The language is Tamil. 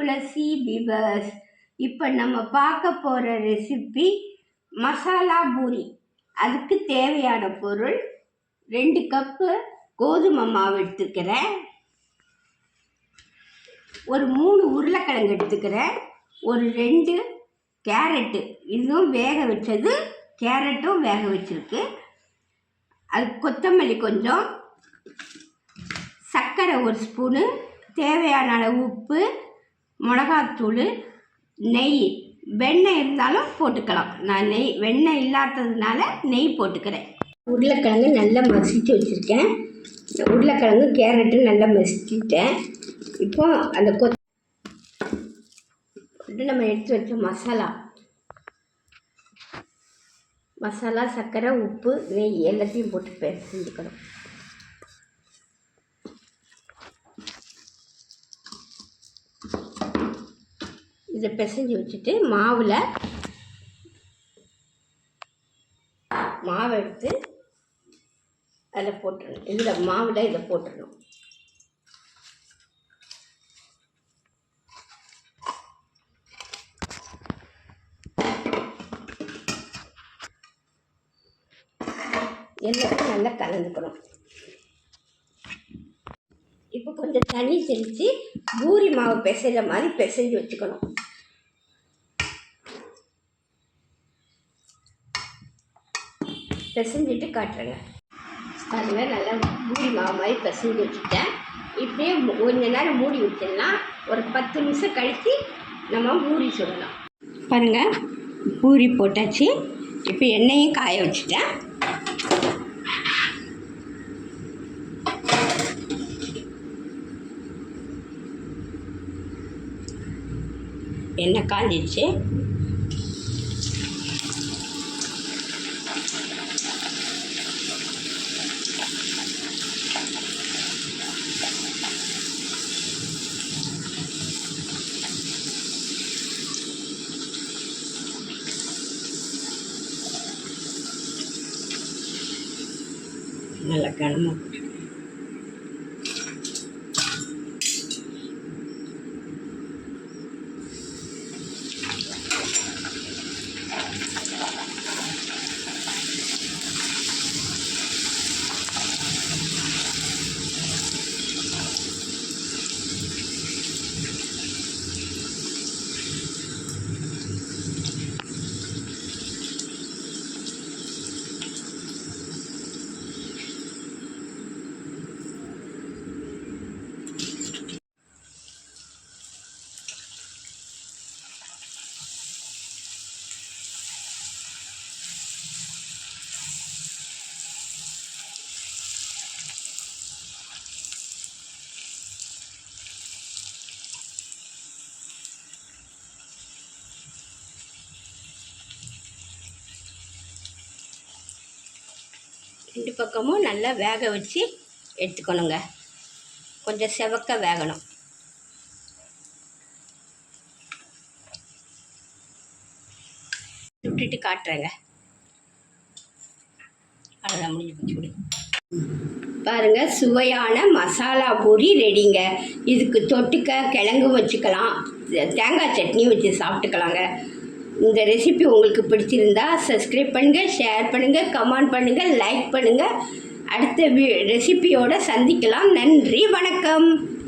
துளசி விவர்ஸ். இப்போ நம்ம பார்க்க போகிற ரெசிபி மசாலா பூரி. அதுக்கு தேவையான பொருள் 2 கப்பு கோதுமை மாவு எடுத்துக்கிறேன், ஒரு 3 உருளைக்கிழங்கு எடுத்துக்கிறேன், ஒரு 2 கேரட்டு, இதுவும் வேக வச்சது, கேரட்டும் வேக வச்சிருக்கு, அது கொத்தமல்லி கொஞ்சம், சர்க்கரை 1 ஸ்பூனு, தேவையான அளவு உப்பு, மிளகாத்தூள், நெய், வெண்ணெய் இருந்தாலும் போட்டுக்கலாம். நான் வெண்ணெய் இல்லாததுனால நெய் போட்டுக்கிறேன். உருளைக்கிழங்கு நல்லா மசிச்சு வச்சுருக்கேன். உருளைக்கிழங்கு கேரட்டு நல்லா மசிச்சுட்டேன். இப்போ அந்த நம்ம எடுத்து வச்ச மசாலா, சர்க்கரை, உப்பு, நெய் எல்லாத்தையும் போட்டு செஞ்சுக்கணும். இதை பிசைஞ்சு வச்சுட்டு மாவை எடுத்து அதில் போட்டுடணும். இதை போட்டுடணும். எல்லாத்தையும் நல்லா கலந்துக்கணும். இப்போ கொஞ்சம் தண்ணி தெளித்து பூரி மாவு பிசைகிற மாதிரி பிசைஞ்சு வச்சுக்கணும். பிசைஞ்சிட்டு காட்டுறேங்க. பாருங்கள், நல்லா பூரி மாவு மாதிரி பிசைஞ்சு வச்சுட்டேன். இப்படியே கொஞ்ச நேரம் மூடி வச்சிடலாம். ஒரு 10 நிமிஷம் கழித்து நம்ம பூரி சுடலாம். பாருங்கள், பூரி போட்டாச்சு. இப்போ எண்ணெயும் காய வச்சுட்டேன். எண்ணெய் காஞ்சிடுச்சு. நல்லா கனமாக ரெண்டு பக்கமும் நல்லா வேக வச்சு எடுத்துக்கணுங்க. கொஞ்சம் செவக்க வேகணும். சுட்டுட்டு காட்டுறேங்க. அவ்வளோதான், முடிஞ்சு. பாருங்கள், சுவையான மசாலா பூரி ரெடிங்க. இதுக்கு தொட்டுக்க கிழங்கு வச்சுக்கலாம், தேங்காய் சட்னி வச்சு சாப்பிட்டுக்கலாங்க. இந்த ரெசிபி உங்களுக்கு பிடிச்சிருந்தா சப்ஸ்கிரைப் பண்ணுங்கள், ஷேர் பண்ணுங்கள், கமெண்ட் பண்ணுங்கள், லைக் பண்ணுங்கள். அடுத்த ரெசிபியோடு சந்திக்கலாம். நன்றி, வணக்கம்.